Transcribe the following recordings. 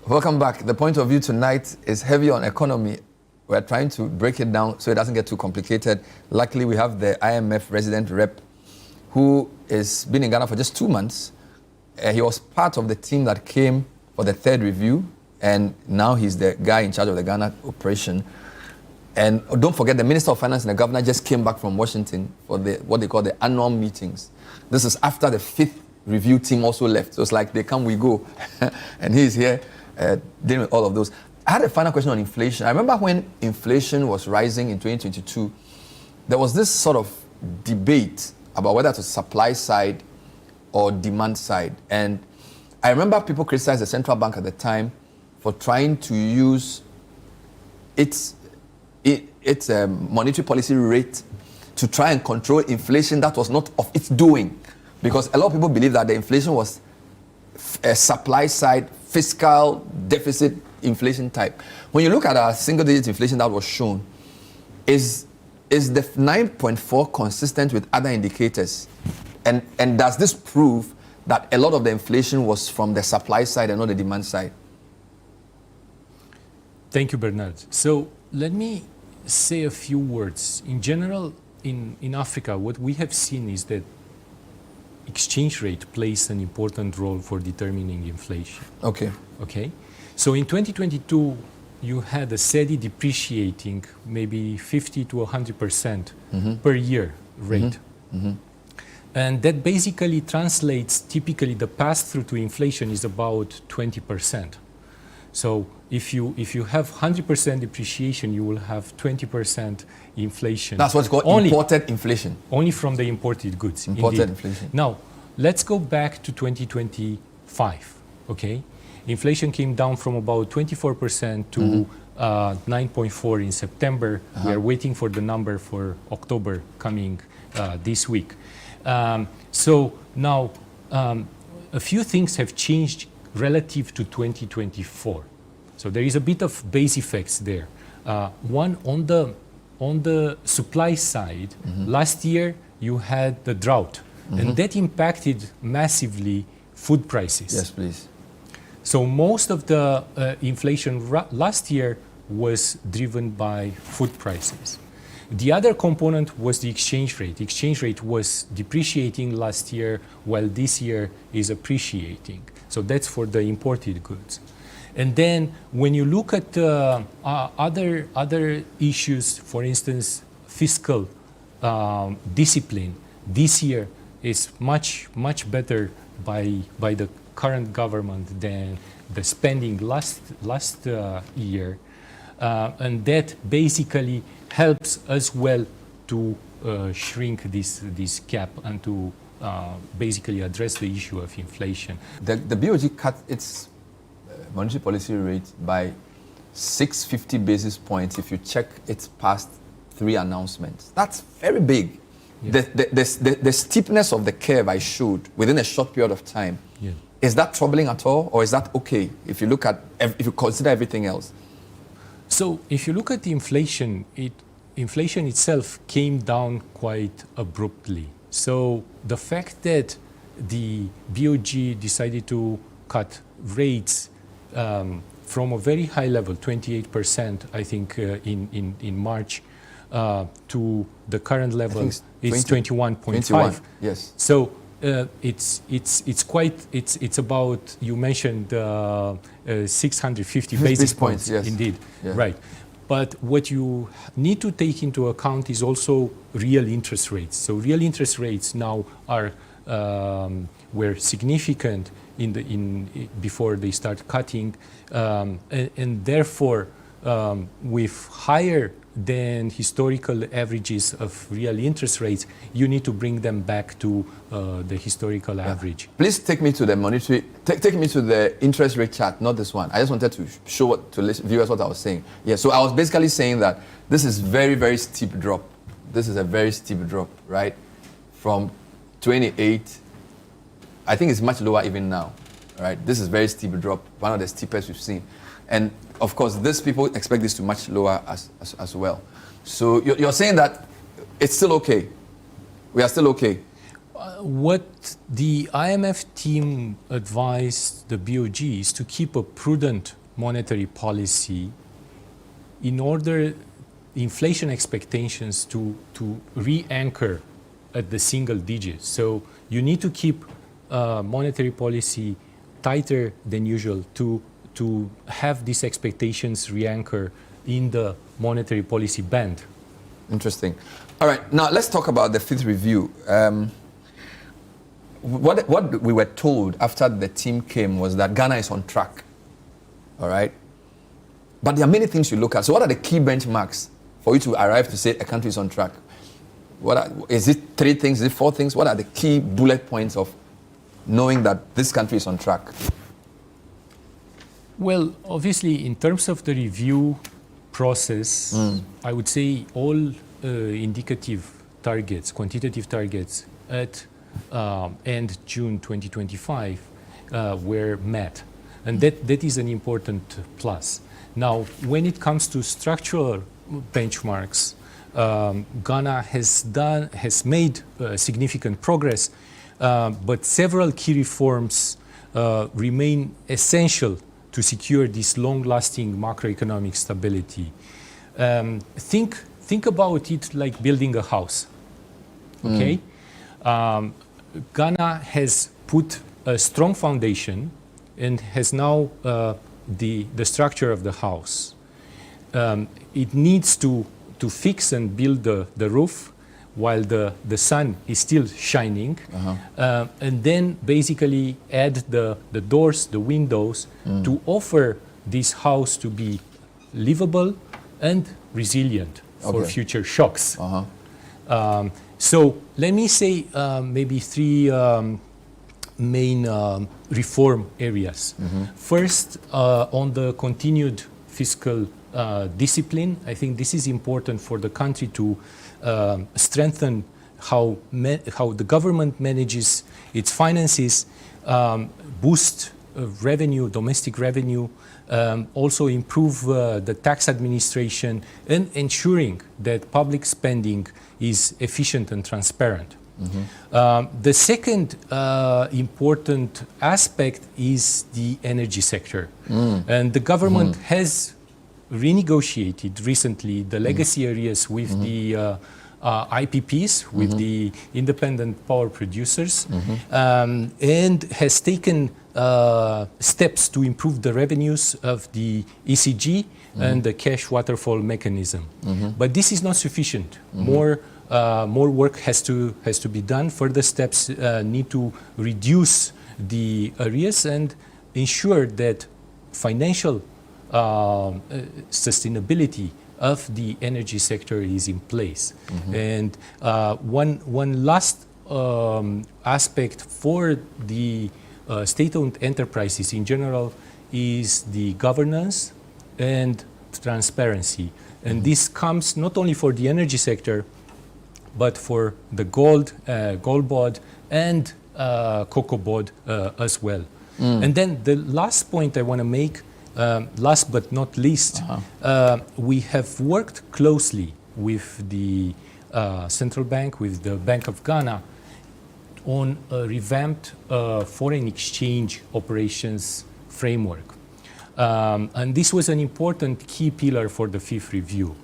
Welcome back. The point of view tonight is heavy on economy. We're trying to break it down so it doesn't get too complicated. Luckily, we have the IMF resident rep who has been in Ghana for just 2 months. He was part of the team that came for the third review, and now he's the guy in charge of the Ghana operation. And don't forget, the Minister of Finance and the Governor just came back from Washington for what they call the annual meetings. This is after the 5th review team also left. So it's like they come, we go. And he's here dealing with all of those. I had a final question on inflation. I remember when inflation was rising in 2022, there was this sort of debate about whether it's supply side or demand side. And I remember people criticized the central bank at the time for trying to use its monetary policy rate to try and control inflation that was not of its doing. Because a lot of people believe that the inflation was a supply side, fiscal deficit inflation type. When you look at our single digit inflation that was shown, is the 9.4 consistent with other indicators? And does this prove that a lot of the inflation was from the supply side and not the demand side? Thank you, Bernard. So let me say a few words. In general, in Africa, what we have seen is that exchange rate plays an important role for determining inflation. Okay. Okay. So in 2022, you had a steady depreciating, maybe 50 to 100% per year rate. And that basically translates, typically the pass-through to inflation is about 20%. So if you have 100% depreciation, you will have 20% inflation. That's what's called imported inflation. Only from the imported goods. Imported inflation. Now, let's go back to 2025, okay? Inflation came down from about 24% to 9.4 in September. We are waiting for the number for October coming this week. So now, a few things have changed relative to 2024. So there is a bit of base effects there. One, on the supply side, last year you had the drought, and that impacted massively food prices. Yes, please. So most of the inflation last year was driven by food prices. The other component was the exchange rate. The exchange rate was depreciating last year, while this year is appreciating. So that's for the imported goods. And then when you look at other issues, for instance, fiscal discipline, this year is much better by the current government than the spending last year. And that basically helps as well to shrink this gap and to basically address the issue of inflation. The BOG cut its monetary policy rate by 650 basis points if you check its past 3 announcements. That's very big. Yeah. The steepness of the curve I showed within a short period of time, is that troubling at all, or is that okay if you consider everything else? So if you look at the inflation, inflation itself came down quite abruptly. So the fact that the BOG decided to cut rates from a very high level, 28%, I think, in March, to the current level is 21.5. Yes. So it's about, you mentioned 650 basis points. Yes. Indeed, yeah. Right. But what you need to take into account is also real interest rates. So real interest rates now were significant before they start cutting, and therefore with higher than historical averages of real interest rates, you need to bring them back to the historical average. Please take me to the monetary, take me to the interest rate chart, not this one. I just wanted to show to viewers what I was saying. Yeah, so I was basically saying that this is very steep drop. This is a very steep drop, right? From 28, I think it's much lower even now, right? This is very steep drop, one of the steepest we've seen. And of course, these people expect this to much lower as well. So you're saying that it's still okay. We are still okay. What the IMF team advised the BOG is to keep a prudent monetary policy in order inflation expectations to re-anchor at the single digits. So you need to keep monetary policy tighter than usual to have these expectations re-anchor in the monetary policy band. Interesting. All right, now let's talk about the fifth review. What we were told after the team came was that Ghana is on track. All right? But there are many things you look at. So what are the key benchmarks for you to arrive to say a country is on track? Is it 3 things? Is it 4 things? What are the key bullet points of knowing that this country is on track? Well, obviously, in terms of the review process, I would say all indicative targets, quantitative targets at end June 2025 were met. And that is an important plus. Now, when it comes to structural benchmarks, Ghana has made significant progress, but several key reforms remain essential to secure this long-lasting macroeconomic stability. Think about it like building a house. Okay, Ghana has put a strong foundation and has now the structure of the house. It needs to fix and build the roof while the sun is still shining, and then basically add the doors, the windows, to offer this house to be livable and resilient for future shocks. So let me say maybe 3 main reform areas. First, on the continued fiscal discipline, I think this is important for the country to strengthen how the government manages its finances, boost revenue, domestic revenue, also improve the tax administration, and ensuring that public spending is efficient and transparent. The second important aspect is the energy sector. And the government has renegotiated recently the legacy areas with the IPPs, with the independent power producers, and has taken steps to improve the revenues of the ECG and the cash waterfall mechanism. But this is not sufficient. More work has to be done. Further steps need to reduce the arrears and ensure that financial sustainability of the energy sector is in place. And one last aspect for the state-owned enterprises in general is the governance and transparency. And this comes not only for the energy sector, but for the gold board and cocoa board as well. And then the last point I want to make, last but not least, we have worked closely with the central bank, with the Bank of Ghana, on a revamped foreign exchange operations framework. And this was an important key pillar for the fifth review.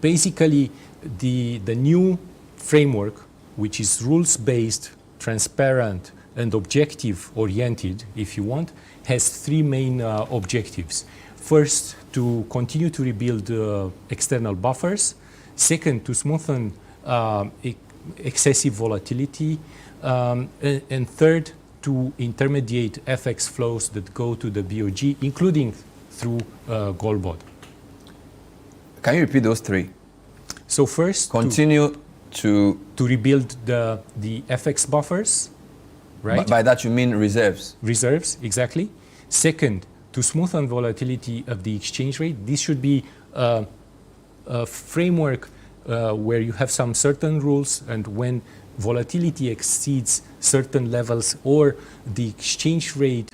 Basically, the new framework, which is rules-based, transparent, and objective-oriented, if you want, has 3 main objectives. First, to continue to rebuild external buffers. Second, to smoothen excessive volatility. And third, to intermediate FX flows that go to the BOG, including through gold bond. Can you repeat those 3? So first, continue to rebuild the FX buffers, right? By that you mean reserves? Reserves, exactly. Second, to smoothen volatility of the exchange rate. This should be a framework where you have some certain rules, and when volatility exceeds certain levels or the exchange rate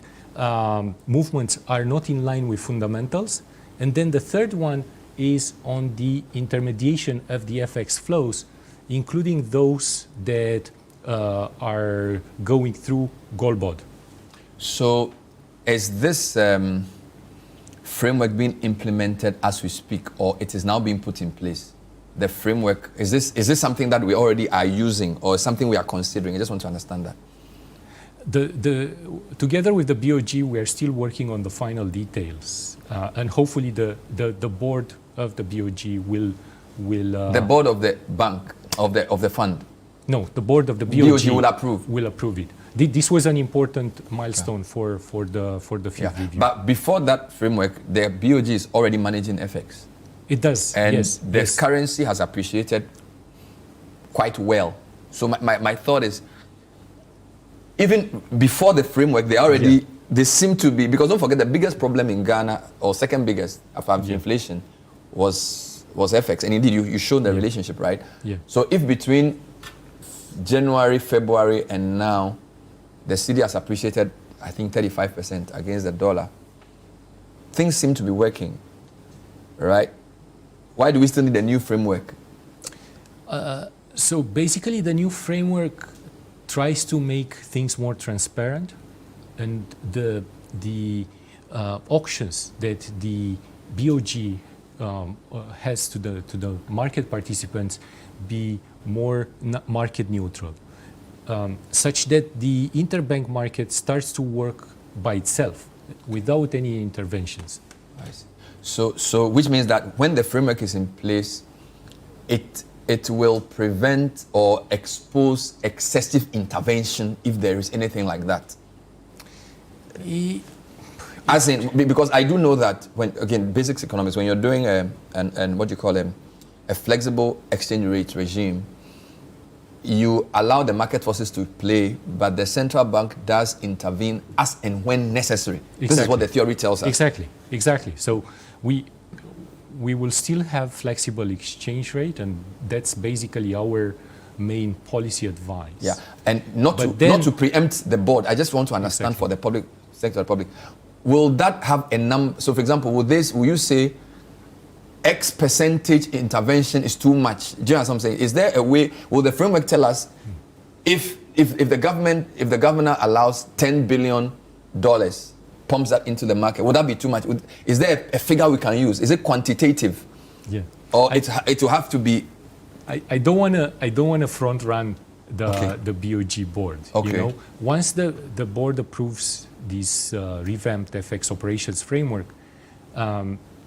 movements are not in line with fundamentals. And then the third one is on the intermediation of the FX flows. including those that are going through gold bond. So is this framework being implemented as we speak, or it is now being put in place? The framework, is this something that we already are using, or something we are considering? I just want to understand that. Together with the BOG, we are still working on the final details, and hopefully the board of the BOG will the board of the bank of the fund. No, the board of the BOG will approve it. This was an important milestone for the field review. But before that framework, the BOG is already managing FX. It does. And yes, the currency has appreciated quite well. So my thought is, even before the framework, they seem to be, because don't forget the biggest problem in Ghana, or second biggest after inflation, was FX. And indeed, you showed the relationship, right? Yeah. So if between January, February, and now, the cedi has appreciated, I think, 35% against the dollar, things seem to be working, right? Why do we still need a new framework? So basically, the new framework tries to make things more transparent, and the auctions that the BOG has to the market participants be more market neutral, such that the interbank market starts to work by itself without any interventions. I see. So which means that when the framework is in place, it will prevent or expose excessive intervention if there is anything like that. As in, because I do know that when, again, basics economics, when you're doing what you call a flexible exchange rate regime, you allow the market forces to play, but the central bank does intervene as and when necessary. Exactly. This is what the theory tells us. Exactly. So we will still have flexible exchange rate, and that's basically our main policy advice. Yeah, and not to preempt the board, I just want to understand for the public sector, will that have a number? So, for example, will you say X percentage intervention is too much? Do you know what I'm saying? Is there a way? Will the framework tell us if the governor allows $10 billion, pumps that into the market, would that be too much? Is there a figure we can use? Is it quantitative? Yeah. Or it will have to be? I don't wanna front run the BOG board. Okay. You know, once the board approves this revamped FX operations framework,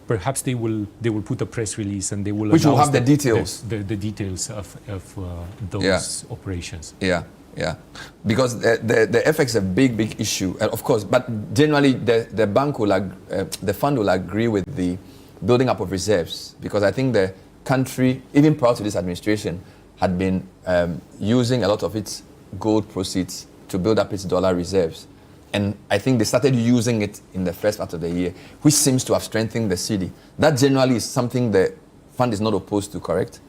perhaps they will put a press release, and they will which will have the details. The details of those operations. Yeah, because the FX is a big issue, of course. But generally, the bank the fund will agree with the building up of reserves, because I think the country, even prior to this administration, had been using a lot of its gold proceeds to build up its dollar reserves. And I think they started using it in the first part of the year, which seems to have strengthened the cedi. That generally is something the fund is not opposed to, correct?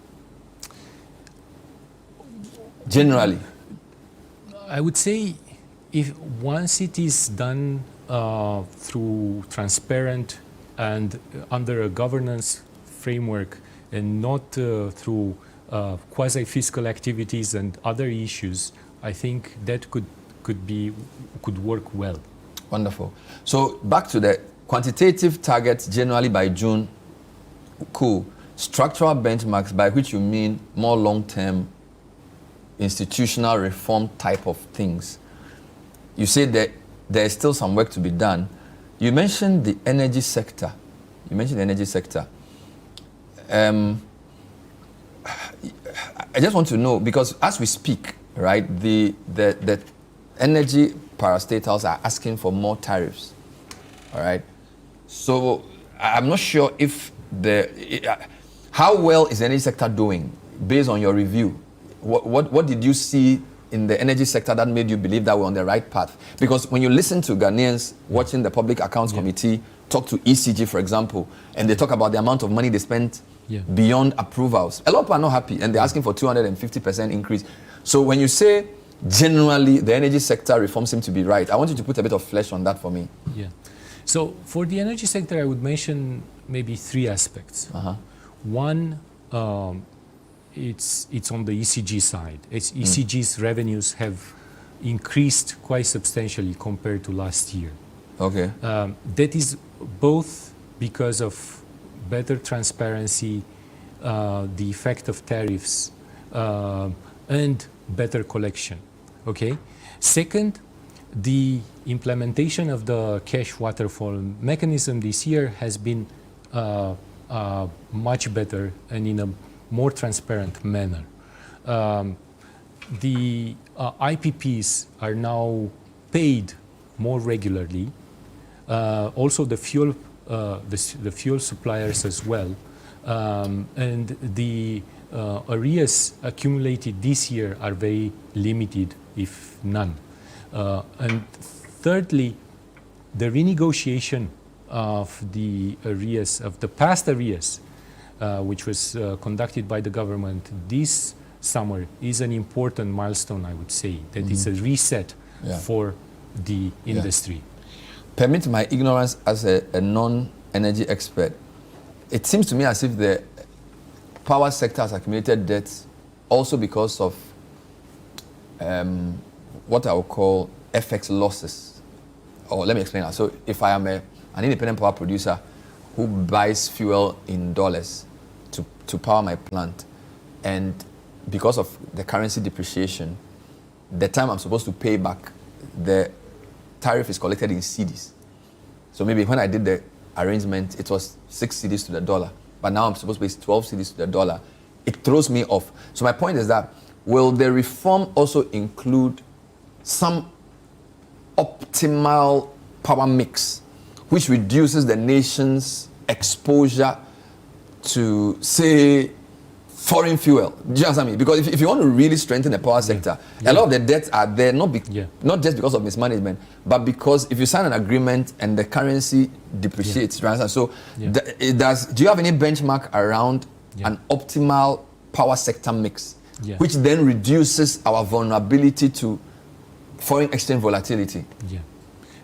Generally. I would say, if once it is done through transparent and under a governance framework, and not through quasi-fiscal activities and other issues, I think that could work well. Wonderful. So back to the quantitative targets, generally by June. Cool. Structural benchmarks, by which you mean more long-term institutional reform type of things. You say that there is still some work to be done. You mentioned the energy sector. I just want to know, because as we speak, right, the energy parastatals are asking for more tariffs. All right. So I'm not sure if how well is the energy sector doing based on your review? What did you see in the energy sector that made you believe that we're on the right path? Because when you listen to Ghanaians watching the Public Accounts Committee talk to ECG, for example, and they talk about the amount of money they spent beyond approvals, a lot of people are not happy, and they're asking for 250% increase. So when you say generally the energy sector reforms seem to be right, I want you to put a bit of flesh on that for me. Yeah. So for the energy sector, I would mention maybe three aspects. One, it's on the ECG side. ECG's revenues have increased quite substantially compared to last year. Okay. That is both because of better transparency, the effect of tariffs, and better collection. Okay. Second, the implementation of the cash waterfall mechanism this year has been much better and in a more transparent manner. The IPPs are now paid more regularly. Also, the fuel suppliers as well, and the arrears accumulated this year are very limited, if none. And thirdly, the renegotiation of the arrears, of the past arrears, which was conducted by the government this summer, is an important milestone, I would say. That is a reset for the industry. Permit my ignorance as a non-energy expert. It seems to me as if the power sector has accumulated debts also because of what I would call FX losses. Or let me explain that. So if I am an independent power producer who buys fuel in dollars to power my plant, and because of the currency depreciation, the time I'm supposed to pay back, the tariff is collected in cedis. So maybe when I did the arrangement, it was 6 cedis to the dollar, but now I'm supposed to pay 12 cedis to the dollar. It throws me off. So my point is that, will the reform also include some optimal power mix, which reduces the nation's exposure to, say, foreign fuel? Do you understand me? Because if you want to really strengthen the power sector, a lot of the debts are there not just because of mismanagement, but because if you sign an agreement and the currency depreciates, you understand? So do you have any benchmark around an optimal power sector mix, which then reduces our vulnerability to foreign exchange volatility?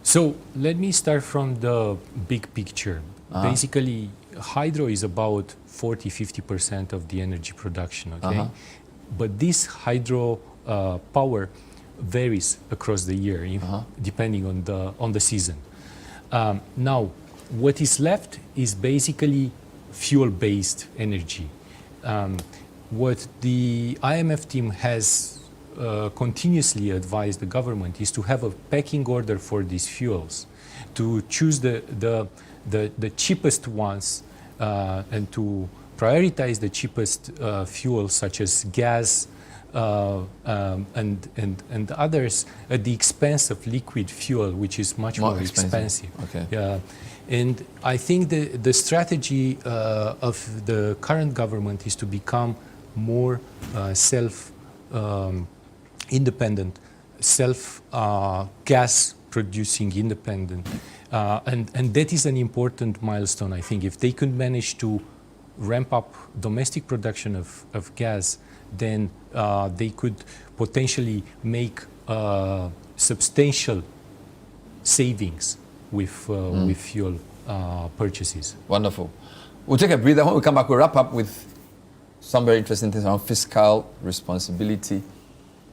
So let me start from the big picture. Basically, hydro is about 40-50% of the energy production, okay? But this hydro power varies across the year, depending on the season. Now, what is left is basically fuel-based energy. What the IMF team has continuously advised the government is to have a pecking order for these fuels, to choose the cheapest ones and to prioritize the cheapest fuels such as gas and others at the expense of liquid fuel, which is much more expensive. Okay. And I think the strategy of the current government is to become more independent, gas producing independent. And that is an important milestone, I think. If they could manage to ramp up domestic production of gas, then they could potentially make substantial savings with fuel purchases. Wonderful. We'll take a breather. When we come back, we'll wrap up with some very interesting things around fiscal responsibility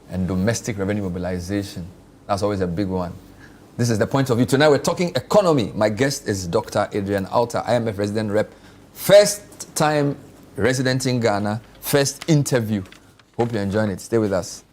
and domestic revenue mobilization. That's always a big one. This is The Point of View. Tonight we're talking economy. My guest is Dr. Adrian Alta, IMF resident rep. First time resident in Ghana, first interview. Hope you're enjoying it. Stay with us.